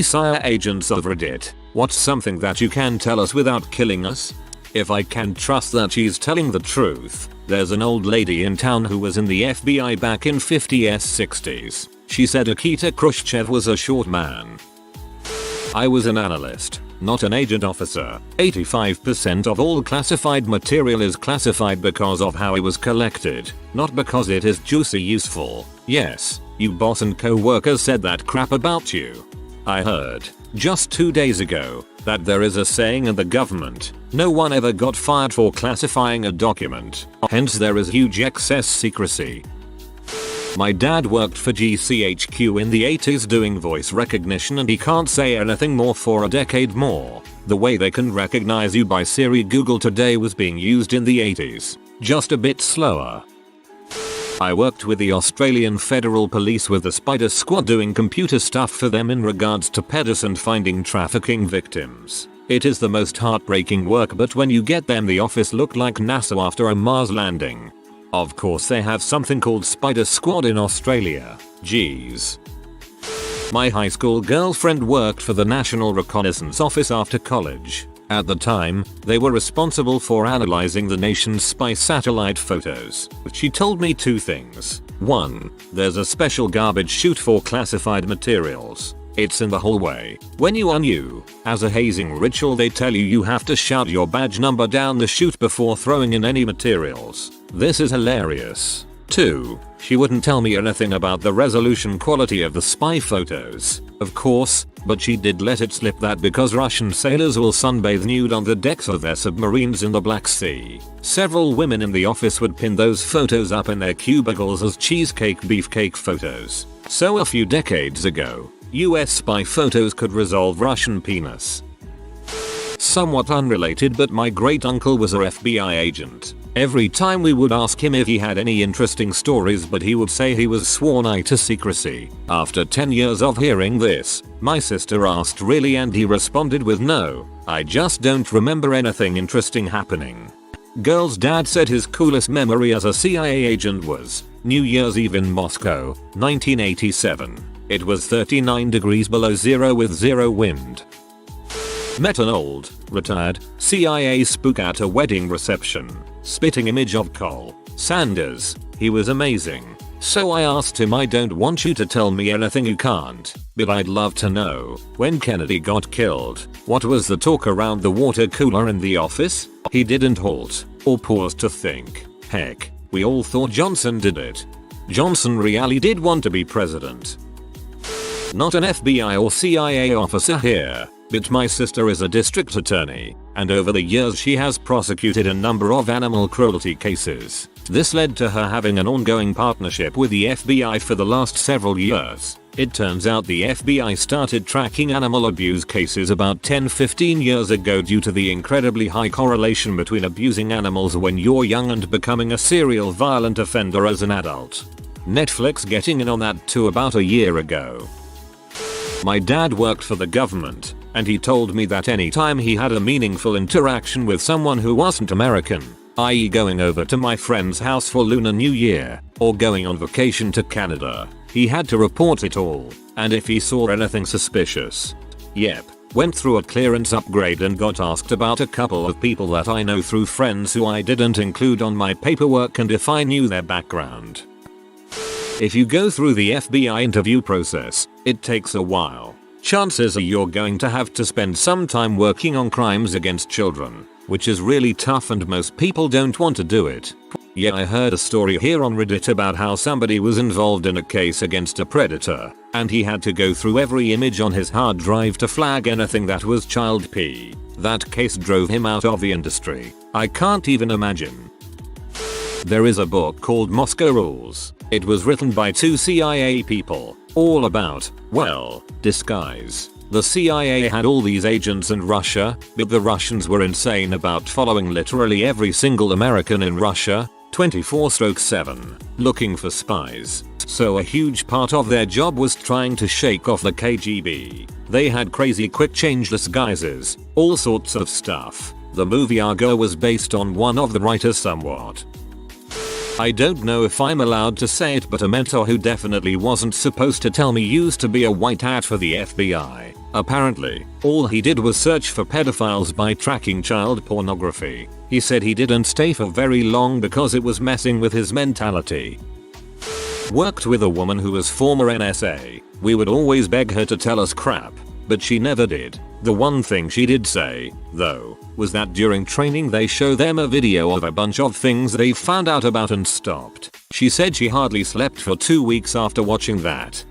Sire agents of Reddit, what's something that you can tell us without killing us? If I can trust that she's telling the truth, there's an old lady in town who was in the FBI back in 50s 60s. She said Nikita Khrushchev was a short man. I was an analyst, not an agent officer. 85% of all classified material is classified because of how it was collected, not because it is juicy useful. Yes, you boss and co-workers said that crap about you. I heard, just 2 days ago, that there is a saying in the government, no one ever got fired for classifying a document, hence there is huge excess secrecy. My dad worked for GCHQ in the 80s doing voice recognition and he can't say anything more for a decade more. The way they can recognize you by Siri Google today was being used in the 80s, just a bit slower. I worked with the Australian Federal Police with the Spider Squad doing computer stuff for them in regards to pedos and finding trafficking victims. It is the most heartbreaking work, but when you get them, the office looked like NASA after a Mars landing. Of course they have something called Spider Squad in Australia. Jeez. My high school girlfriend worked for the National Reconnaissance Office after college. At the time, they were responsible for analyzing the nation's spy satellite photos. She told me 2 things. 1. There's a special garbage chute for classified materials. It's in the hallway. When you are new, as a hazing ritual they tell you have to shout your badge number down the chute before throwing in any materials. This is hilarious. 2. She wouldn't tell me anything about the resolution quality of the spy photos, of course, but she did let it slip that because Russian sailors will sunbathe nude on the decks of their submarines in the Black Sea, several women in the office would pin those photos up in their cubicles as cheesecake beefcake photos. So a few decades ago, US spy photos could resolve Russian penis. Somewhat unrelated, but my great uncle was a FBI agent. Every time we would ask him if he had any interesting stories, but he would say he was sworn to secrecy. After 10 years of hearing this, my sister asked really, and he responded with no, I just don't remember anything interesting happening. Girl's dad said his coolest memory as a CIA agent was New Year's Eve in Moscow, 1987. It was 39 degrees below zero with zero wind. Met an old, retired, CIA spook at a wedding reception. Spitting image of Cole Sanders. He was amazing. So I asked him, I don't want you to tell me anything you can't, but I'd love to know, when Kennedy got killed, what was the talk around the water cooler in the office? He didn't halt, or pause to think. Heck, we all thought Johnson did it. Johnson really did want to be president. Not an FBI or CIA officer here, but my sister is a district attorney, and over the years she has prosecuted a number of animal cruelty cases. This led to her having an ongoing partnership with the FBI for the last several years. It turns out the FBI started tracking animal abuse cases about 10-15 years ago due to the incredibly high correlation between abusing animals when you're young and becoming a serial violent offender as an adult. Netflix getting in on that too about a year ago. My dad worked for the government, and he told me that anytime he had a meaningful interaction with someone who wasn't American, i.e. going over to my friend's house for Lunar New Year, or going on vacation to Canada, he had to report it all, and if he saw anything suspicious. Yep, went through a clearance upgrade and got asked about a couple of people that I know through friends who I didn't include on my paperwork, and if I knew their background. If you go through the FBI interview process, it takes a while. Chances are you're going to have to spend some time working on crimes against children, which is really tough and most people don't want to do it. Yeah, I heard a story here on Reddit about how somebody was involved in a case against a predator, and he had to go through every image on his hard drive to flag anything that was child p. That case drove him out of the industry. I can't even imagine. There is a book called Moscow Rules. It was written by 2 CIA people, all about, well, disguise. The CIA had all these agents in Russia, but the Russians were insane about following literally every single American in Russia, 24/7, looking for spies. So a huge part of their job was trying to shake off the KGB. They had crazy quick change disguises, all sorts of stuff. The movie Argo was based on one of the writers somewhat. I don't know if I'm allowed to say it, but a mentor who definitely wasn't supposed to tell me used to be a white hat for the FBI. Apparently, all he did was search for pedophiles by tracking child pornography. He said he didn't stay for very long because it was messing with his mentality. Worked with a woman who was former NSA. We would always beg her to tell us crap, but she never did. The one thing she did say, though, was that during training they show them a video of a bunch of things they found out about and stopped. She said she hardly slept for 2 weeks after watching that.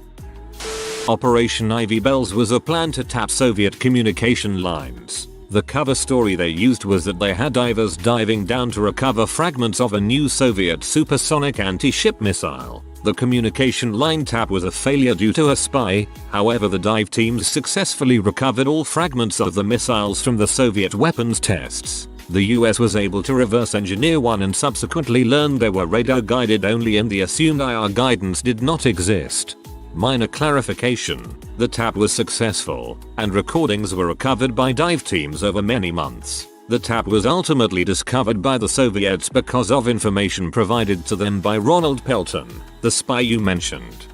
Operation Ivy Bells was a plan to tap Soviet communication lines. The cover story they used was that they had divers diving down to recover fragments of a new Soviet supersonic anti-ship missile. The communication line tap was a failure due to a spy. However, the dive teams successfully recovered all fragments of the missiles from the Soviet weapons tests. The US was able to reverse engineer one and subsequently learned they were radar guided only and the assumed IR guidance did not exist. Minor clarification, the tap was successful, and recordings were recovered by dive teams over many months. The tap was ultimately discovered by the Soviets because of information provided to them by Ronald Pelton, the spy you mentioned.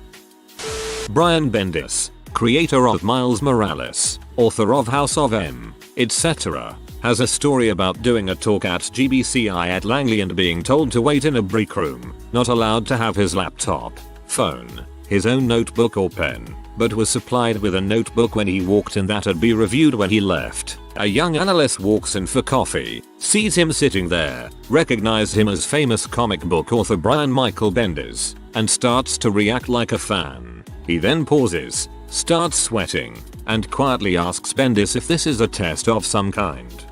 Brian Bendis, creator of Miles Morales, author of House of M, etc., has a story about doing a talk at GBCI at Langley and being told to wait in a break room, not allowed to have his laptop, phone, his own notebook or pen, but was supplied with a notebook when he walked in that'd be reviewed when he left. A young analyst walks in for coffee, sees him sitting there, recognizes him as famous comic book author Brian Michael Bendis, and starts to react like a fan. He then pauses, starts sweating, and quietly asks Bendis if this is a test of some kind.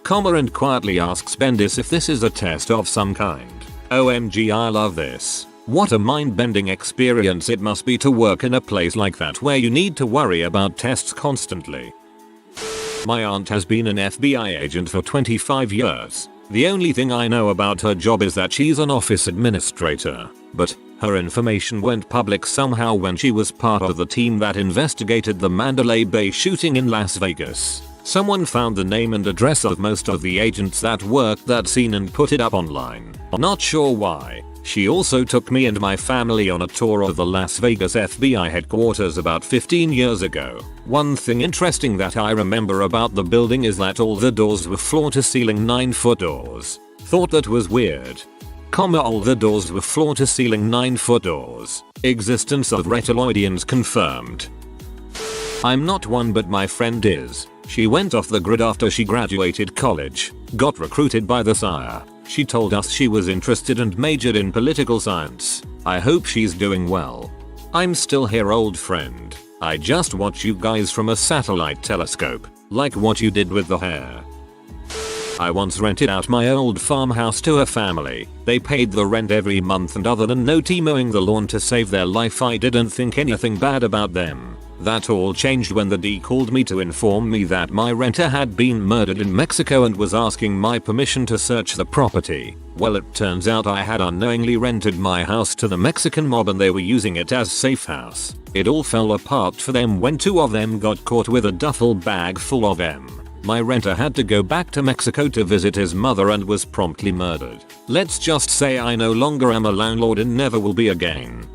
And quietly asks Bendis if this is a test of some kind. OMG, I love this. What a mind-bending experience it must be to work in a place like that where you need to worry about tests constantly. My aunt has been an FBI agent for 25 years. The only thing I know about her job is that she's an office administrator, but her information went public somehow when she was part of the team that investigated the Mandalay Bay shooting in Las Vegas. Someone found the name and address of most of the agents that worked that scene and put it up online. Not sure why. She also took me and my family on a tour of the Las Vegas FBI headquarters about 15 years ago. One thing interesting that I remember about the building is that all the doors were floor-to-ceiling 9-foot doors. Thought that was weird. All the doors were floor-to-ceiling 9-foot doors. Existence of reptilians confirmed. I'm not one, but my friend is. She went off the grid after she graduated college, got recruited by the sire. She told us she was interested and majored in political science. I hope she's doing well. I'm still here, old friend. I just watch you guys from a satellite telescope, like what you did with the hair. I once rented out my old farmhouse to a family. They paid the rent every month and other than not mowing the lawn to save their life, I didn't think anything bad about them. That all changed when the D called me to inform me that my renter had been murdered in Mexico and was asking my permission to search the property. Well, it turns out I had unknowingly rented my house to the Mexican mob and they were using it as safe house. It all fell apart for them when 2 of them got caught with a duffel bag full of M. My renter had to go back to Mexico to visit his mother and was promptly murdered. Let's just say I no longer am a landlord and never will be again.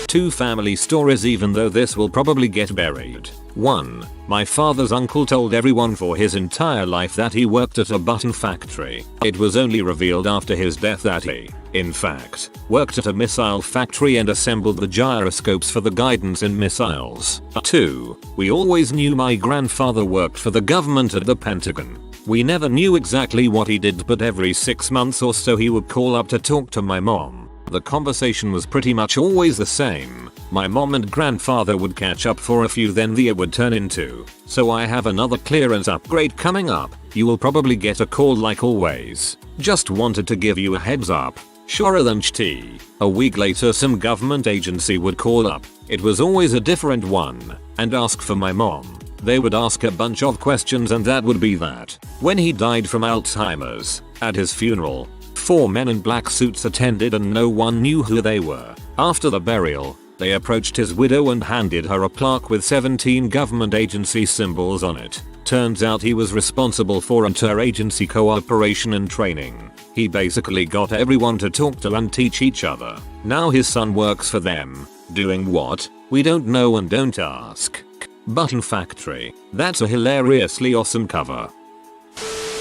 2 family stories, even though this will probably get buried. 1. My father's uncle told everyone for his entire life that he worked at a button factory. It was only revealed after his death that he, in fact, worked at a missile factory and assembled the gyroscopes for the guidance in missiles. 2. We always knew my grandfather worked for the government at the Pentagon. We never knew exactly what he did, but every 6 months or so he would call up to talk to my mom. The conversation was pretty much always the same. My mom and grandfather would catch up for a few, then the year would turn into, "So I have another clearance upgrade coming up. You will probably get a call like always. Just wanted to give you a heads up." Sure than cht. A week later some government agency would call up. It was always a different one, and ask for my mom. They would ask a bunch of questions and that would be that. When he died from Alzheimer's, at his funeral, 4 men in black suits attended and no one knew who they were. After the burial, they approached his widow and handed her a plaque with 17 government agency symbols on it. Turns out he was responsible for interagency cooperation and training. He basically got everyone to talk to and teach each other. Now his son works for them. Doing what? We don't know and don't ask. Button Factory. That's a hilariously awesome cover.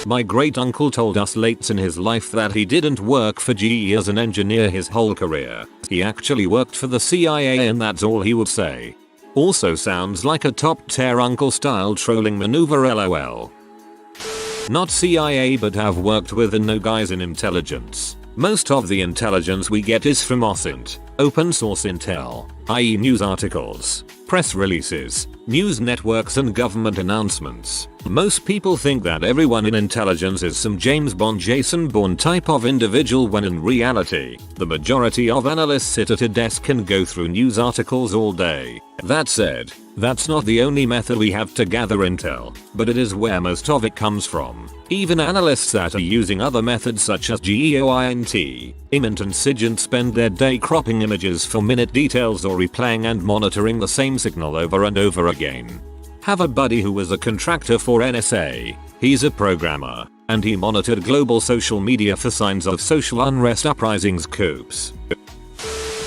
My great uncle told us late in his life that he didn't work for GE as an engineer his whole career. He actually worked for the CIA, and that's all he would say. Also sounds like a top tier uncle style trolling maneuver, lol. Not CIA, but have worked with and know guys in intelligence. Most of the intelligence we get is from OSINT, open source intel, i.e. news articles, press releases, news networks and government announcements. Most people think that everyone in intelligence is some James Bond Jason Bourne type of individual, when in reality, the majority of analysts sit at a desk and go through news articles all day. That said, that's not the only method we have to gather intel, but it is where most of it comes from. Even analysts that are using other methods such as GEOINT, IMINT and SIGINT spend their day cropping images for minute details or replaying and monitoring the same signal over and over again. Have a buddy who was a contractor for NSA. He's a programmer, and he monitored global social media for signs of social unrest, uprisings, coups.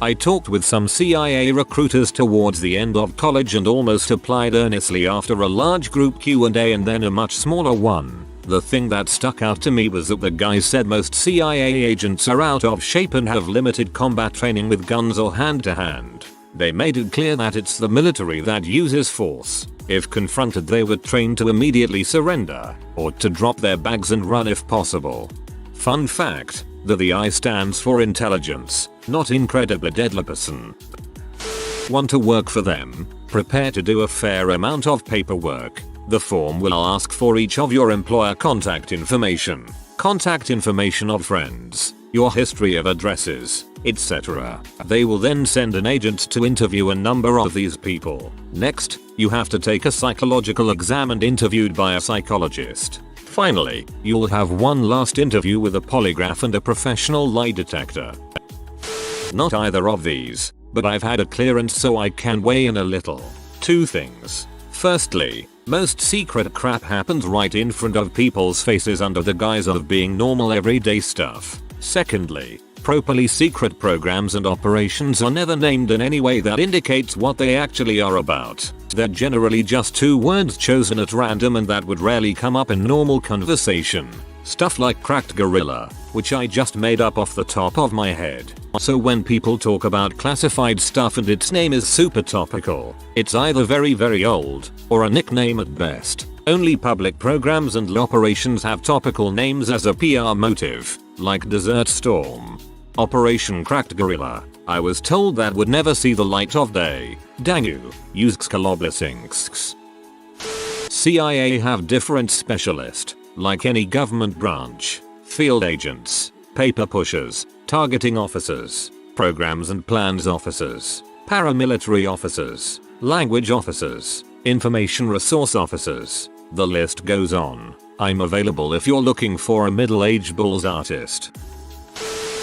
I talked with some CIA recruiters towards the end of college and almost applied earnestly after a large group Q&A and then a much smaller one. The thing that stuck out to me was that the guy said most CIA agents are out of shape and have limited combat training with guns or hand-to-hand. They made it clear that it's the military that uses force. If confronted, they were trained to immediately surrender, or to drop their bags and run if possible. Fun fact, the I stands for intelligence, not incredibly deadly person. Want to work for them? Prepare to do a fair amount of paperwork. The form will ask for each of your employer contact information of friends, your history of addresses, etc. They will then send an agent to interview a number of these people. Next, you have to take a psychological exam and interviewed by a psychologist. Finally, you'll have one last interview with a polygraph and a professional lie detector. Not either of these, but I've had a clearance so I can weigh in a little. Two things. Firstly, most secret crap happens right in front of people's faces under the guise of being normal everyday stuff. Secondly, properly secret programs and operations are never named in any way that indicates what they actually are about. They're generally just two words chosen at random and that would rarely come up in normal conversation. Stuff like cracked gorilla, which I just made up off the top of my head. So when people talk about classified stuff and its name is super topical, it's either very old, or a nickname at best. Only public programs and operations have topical names as a PR motive, like Desert Storm. Operation Cracked Gorilla. I was told that would never see the light of day. Dangu. Usks. CIA have different specialists, like any government branch. Field agents, paper pushers, targeting officers, programs and plans officers, paramilitary officers, language officers, information resource officers. The list goes on. I'm available if you're looking for a middle-aged bulls artist.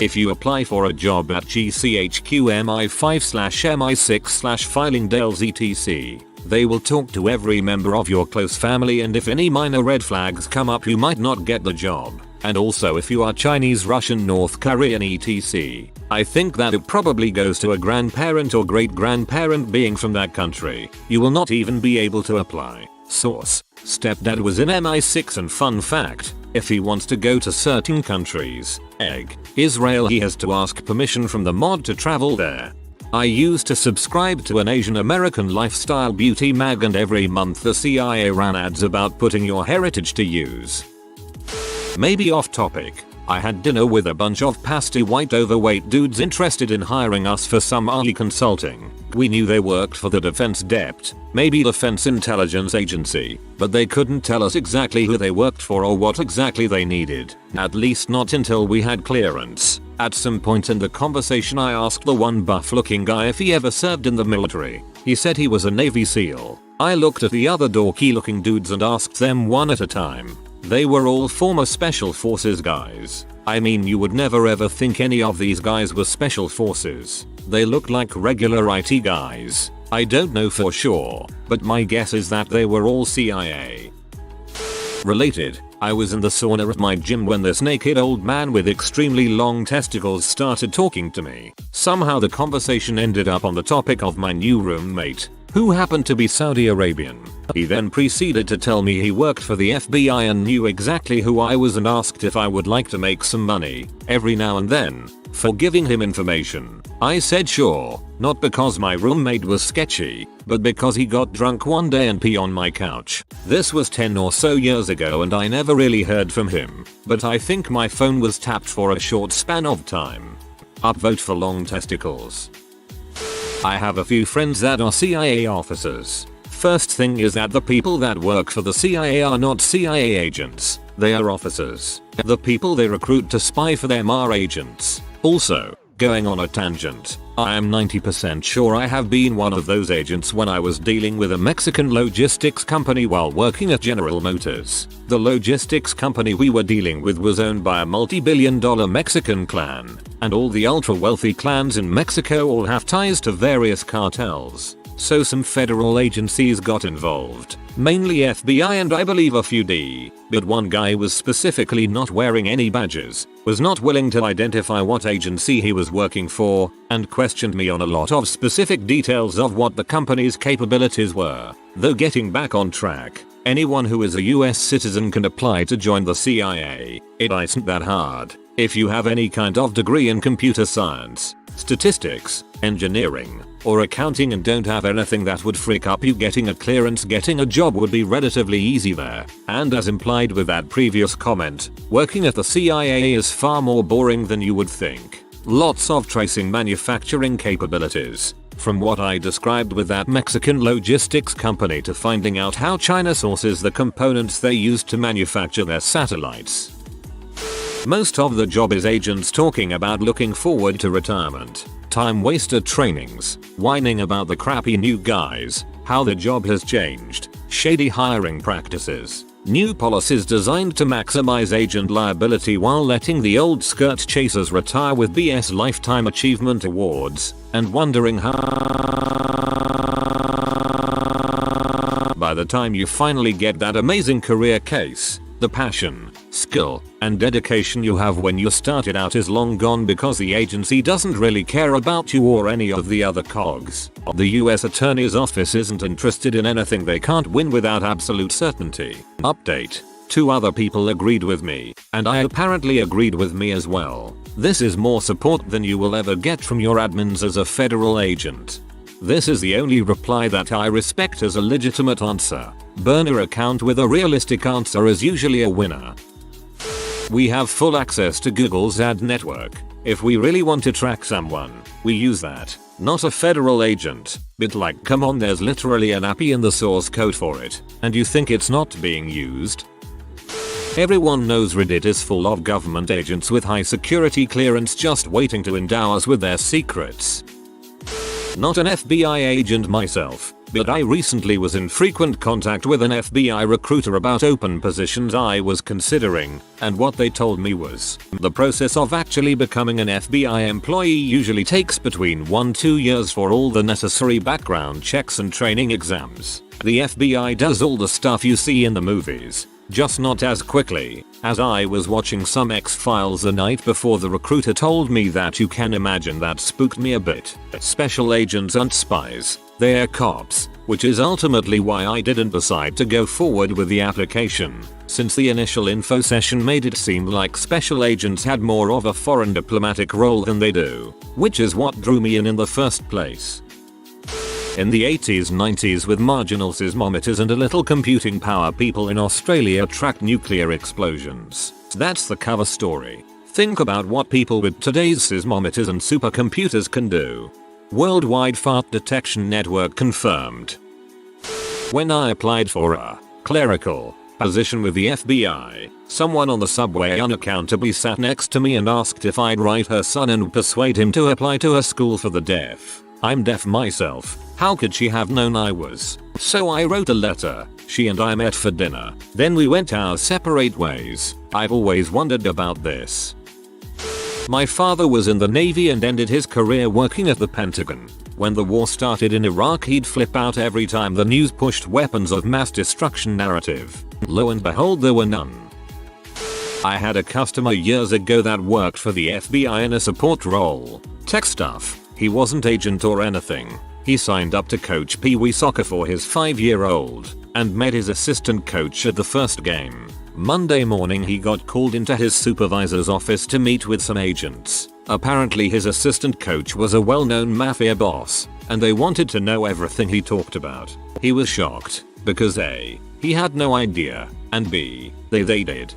If you apply for a job at GCHQ MI5/MI6/Filingdales etc., they will talk to every member of your close family, and if any minor red flags come up you might not get the job. And also if you are Chinese, Russian, North Korean etc. I think that it probably goes to a grandparent or great-grandparent being from that country. You will not even be able to apply. Source: stepdad was in MI6, and fun fact, if he wants to go to certain countries, Israel, he has to ask permission from the mod to travel there. I used to subscribe to an Asian American lifestyle beauty mag, and every month the CIA ran ads about putting your heritage to use. Maybe off topic. I had dinner with a bunch of pasty white overweight dudes interested in hiring us for some early consulting. We knew they worked for the Defense Dept, maybe Defense Intelligence Agency, but they couldn't tell us exactly who they worked for or what exactly they needed, at least not until we had clearance. At some point in the conversation I asked the one buff looking guy if he ever served in the military. He said he was a Navy SEAL. I looked at the other dorky looking dudes and asked them one at a time. They were all former Special Forces guys. I mean, you would never ever think any of these guys were Special Forces. They looked like regular IT guys. I don't know for sure, but my guess is that they were all CIA. Related, I was in the sauna at my gym when this naked old man with extremely long testicles started talking to me. Somehow the conversation ended up on the topic of my new roommate, who happened to be Saudi Arabian. He then proceeded to tell me he worked for the FBI and knew exactly who I was and asked if I would like to make some money every now and then for giving him information. I said sure, not because my roommate was sketchy, but because he got drunk one day and pee on my couch. This was 10 or so years ago and I never really heard from him, but I think my phone was tapped for a short span of time. Upvote for long testicles. I have a few friends that are CIA officers. First thing is that the people that work for the CIA are not CIA agents, they are officers. The people they recruit to spy for them are agents. Also, going on a tangent, I am 90% sure I have been one of those agents when I was dealing with a Mexican logistics company while working at General Motors. The logistics company we were dealing with was owned by a multi-billion-dollar Mexican clan, and all the ultra-wealthy clans in Mexico all have ties to various cartels. So some federal agencies got involved, mainly FBI and I believe a few D, but one guy was specifically not wearing any badges, was not willing to identify what agency he was working for, and questioned me on a lot of specific details of what the company's capabilities were. Though getting back on track, anyone who is a US citizen can apply to join the CIA. It isn't that hard. If you have any kind of degree in computer science, statistics, engineering, or accounting and don't have anything that would frick up you getting a clearance, getting a job would be relatively easy there. And as implied with that previous comment, working at the CIA is far more boring than you would think. Lots of tracing manufacturing capabilities, from what I described with that Mexican logistics company to finding out how China sources the components they use to manufacture their satellites. Most of the job is agents talking about looking forward to retirement, time waster trainings, whining about the crappy new guys, how the job has changed, shady hiring practices, new policies designed to maximize agent liability while letting the old skirt chasers retire with BS lifetime achievement awards, and wondering how by the time you finally get that amazing career case, the passion, skill, and dedication you have when you started out is long gone because the agency doesn't really care about you or any of the other cogs. The US Attorney's Office isn't interested in anything they can't win without absolute certainty. Update. 2 other people agreed with me, and I apparently agreed with me as well. This is more support than you will ever get from your admins as a federal agent. This is the only reply that I respect as a legitimate answer. Burner account with a realistic answer is usually a winner. We have full access to Google's ad network. If we really want to track someone, we use that. Not a federal agent, but like come on, there's literally an API in the source code for it, and you think it's not being used? Everyone knows Reddit is full of government agents with high security clearance just waiting to endow us with their secrets. Not an FBI agent myself, but I recently was in frequent contact with an FBI recruiter about open positions I was considering, and what they told me was, the process of actually becoming an FBI employee usually takes between 1-2 years for all the necessary background checks and training exams. The FBI does all the stuff you see in the movies, just not as quickly. As I was watching some X-Files the night before the recruiter told me that, you can imagine that spooked me a bit. Special agents aren't spies, they're cops, which is ultimately why I didn't decide to go forward with the application, since the initial info session made it seem like special agents had more of a foreign diplomatic role than they do, which is what drew me in the first place. In the 80s 90s, with marginal seismometers and a little computing power, people in Australia tracked nuclear explosions. That's the cover story. Think about what people with today's seismometers and supercomputers can do. Worldwide Fart Detection Network confirmed. When I applied for a clerical position with the FBI, someone on the subway unaccountably sat next to me and asked if I'd write her son and persuade him to apply to a school for the deaf. I'm deaf myself. How could she have known I was? So I wrote a letter. She and I met for dinner. Then we went our separate ways. I've always wondered about this. My father was in the Navy and ended his career working at the Pentagon. When the war started in Iraq, he'd flip out every time the news pushed weapons of mass destruction narrative. Lo and behold, there were none. I had a customer years ago that worked for the FBI in a support role. Tech stuff. He wasn't agent or anything. He signed up to coach Pee Wee soccer for his 5-year-old and met his assistant coach at the first game. Monday morning he got called into his supervisor's office to meet with some agents. Apparently his assistant coach was a well-known mafia boss, and they wanted to know everything he talked about. He was shocked, because A, he had no idea, and B, they did.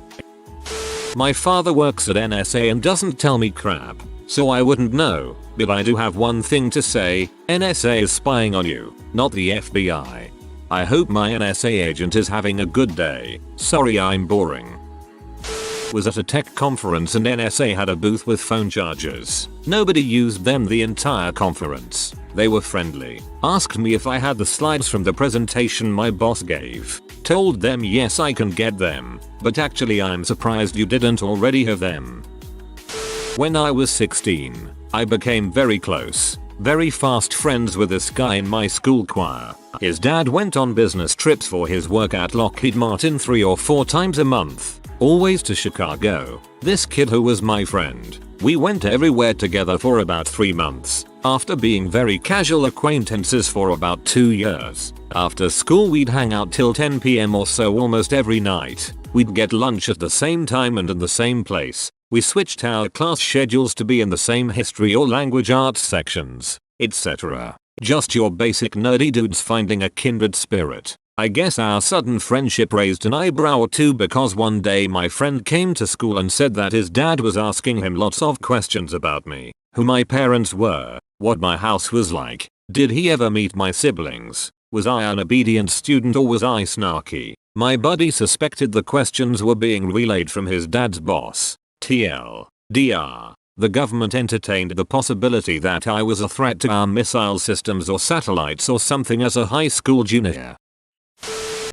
My father works at NSA and doesn't tell me crap, so I wouldn't know, but I do have one thing to say: NSA is spying on you, not the FBI. I hope my NSA agent is having a good day. Sorry I'm boring. Was at a tech conference and NSA had a booth with phone chargers. Nobody used them the entire conference. They were friendly. Asked me if I had the slides from the presentation my boss gave. Told them yes, I can get them, but actually I'm surprised you didn't already have them. When I was 16, I became very close, very fast friends with this guy in my school choir. His dad went on business trips for his work at Lockheed Martin 3 or 4 times a month, always to Chicago. This kid who was my friend, we went everywhere together for about 3 months, after being very casual acquaintances for about 2 years. After school we'd hang out till 10 PM or so almost every night. We'd get lunch at the same time and in the same place. We switched our class schedules to be in the same history or language arts sections, etc. Just your basic nerdy dudes finding a kindred spirit. I guess our sudden friendship raised an eyebrow or two because one day my friend came to school and said that his dad was asking him lots of questions about me, who my parents were, what my house was like, did he ever meet my siblings, was I an obedient student or was I snarky. My buddy suspected the questions were being relayed from his dad's boss. TLDR. The government entertained the possibility that I was a threat to our missile systems or satellites or something as a high school junior.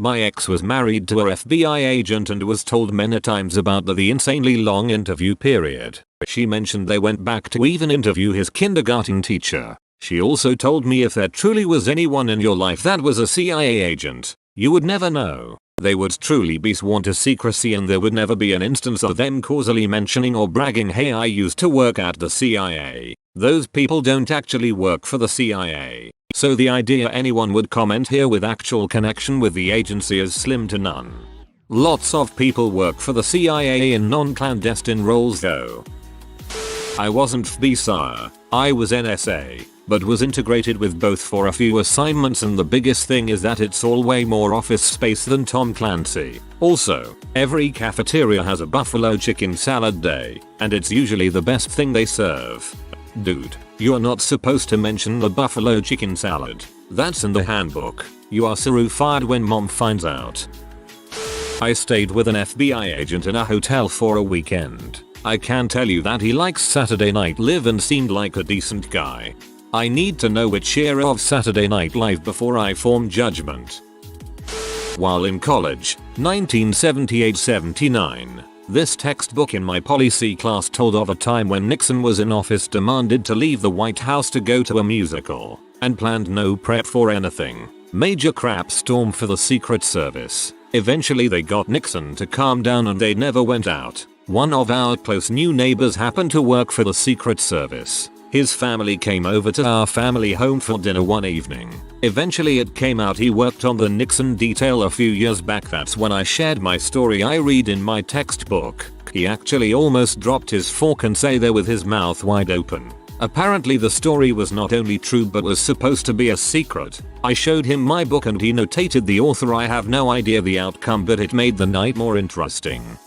My ex was married to a FBI agent and was told many times about the insanely long interview period. She mentioned they went back to even interview his kindergarten teacher. She also told me if there truly was anyone in your life that was a CIA agent, you would never know. They would truly be sworn to secrecy and there would never be an instance of them causally mentioning or bragging, hey, I used to work at the CIA. Those people don't actually work for the CIA. So the idea anyone would comment here with actual connection with the agency is slim to none. Lots of people work for the CIA in non-clandestine roles though. I wasn't FBI sire, I was NSA, but was integrated with both for a few assignments, and the biggest thing is that it's all way more office space than Tom Clancy. Also, every cafeteria has a buffalo chicken salad day, and it's usually the best thing they serve. Dude, you're not supposed to mention the buffalo chicken salad. That's in the handbook. You are fired when mom finds out. I stayed with an FBI agent in a hotel for a weekend. I can tell you that he likes Saturday Night Live and seemed like a decent guy. I need to know which era of Saturday Night Live before I form judgment. While in college, 1978-79, this textbook in my policy class told of a time when Nixon was in office, demanded to leave the White House to go to a musical, and planned no prep for anything. Major crap storm for the Secret Service. Eventually they got Nixon to calm down and they never went out. One of our close new neighbors happened to work for the Secret Service. His family came over to our family home for dinner one evening. Eventually it came out he worked on the Nixon detail a few years back. That's when I shared my story I read in my textbook. He actually almost dropped his fork and sat there with his mouth wide open. Apparently the story was not only true but was supposed to be a secret. I showed him my book and he notated the author. I have no idea the outcome, but it made the night more interesting.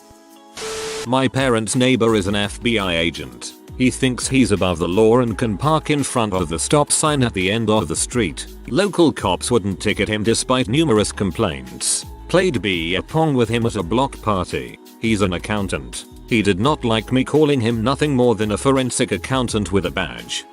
My parents' neighbor is an FBI agent. He thinks he's above the law and can park in front of the stop sign at the end of the street. Local cops wouldn't ticket him despite numerous complaints. Played beer-pong with him at a block party. He's an accountant. He did not like me calling him nothing more than a forensic accountant with a badge.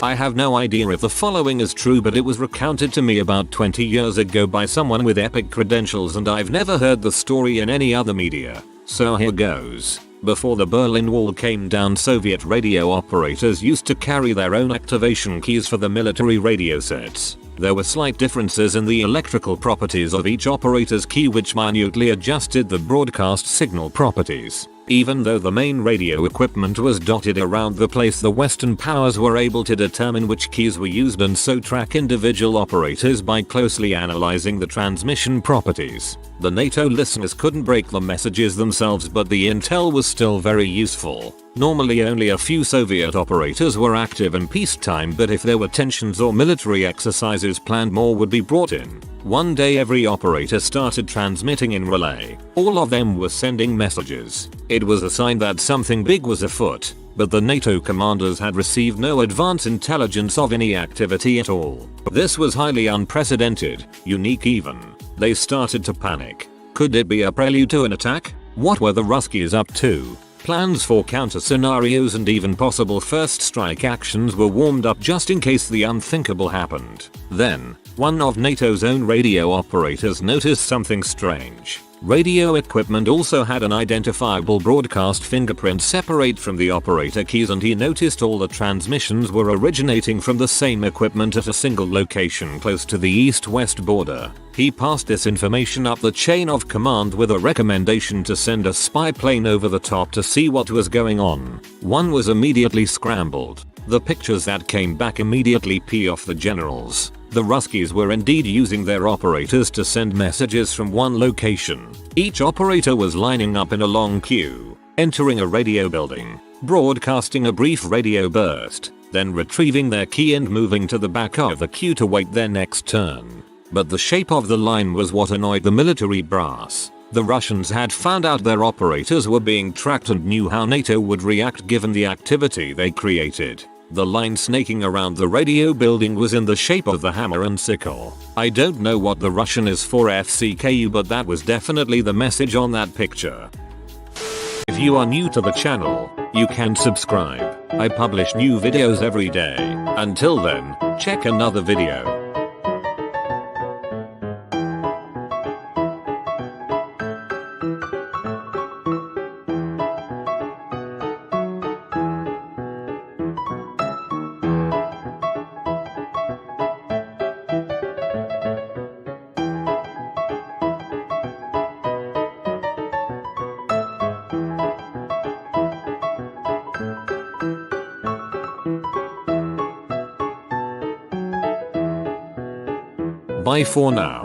I have no idea if the following is true, but it was recounted to me about 20 years ago by someone with epic credentials and I've never heard the story in any other media. So here goes. Before the Berlin Wall came down, Soviet radio operators used to carry their own activation keys for the military radio sets. There were slight differences in the electrical properties of each operator's key which minutely adjusted the broadcast signal properties. Even though the main radio equipment was dotted around the place, the Western powers were able to determine which keys were used and so track individual operators by closely analyzing the transmission properties. The NATO listeners couldn't break the messages themselves, but the intel was still very useful. Normally only a few Soviet operators were active in peacetime, but if there were tensions or military exercises planned, more would be brought in. One day every operator started transmitting in relay. All of them were sending messages. It was a sign that something big was afoot, but the NATO commanders had received no advance intelligence of any activity at all. This was highly unprecedented, unique even. They started to panic. Could it be a prelude to an attack? What were the Ruskies up to? Plans for counter scenarios and even possible first strike actions were warmed up just in case the unthinkable happened. Then, one of NATO's own radio operators noticed something strange. Radio equipment also had an identifiable broadcast fingerprint separate from the operator keys, and he noticed all the transmissions were originating from the same equipment at a single location close to the east-west border. He passed this information up the chain of command with a recommendation to send a spy plane over the top to see what was going on. One was immediately scrambled. The pictures that came back immediately pissed off the generals. The Ruskies were indeed using their operators to send messages from one location. Each operator was lining up in a long queue, entering a radio building, broadcasting a brief radio burst, then retrieving their key and moving to the back of the queue to wait their next turn. But the shape of the line was what annoyed the military brass. The Russians had found out their operators were being tracked and knew how NATO would react given the activity they created. The line snaking around the radio building was in the shape of the hammer and sickle. I don't know what the Russian is for FCKU, but that was definitely the message on that picture. If you are new to the channel, you can subscribe. I publish new videos every day. Until then, check another video. Bye for now.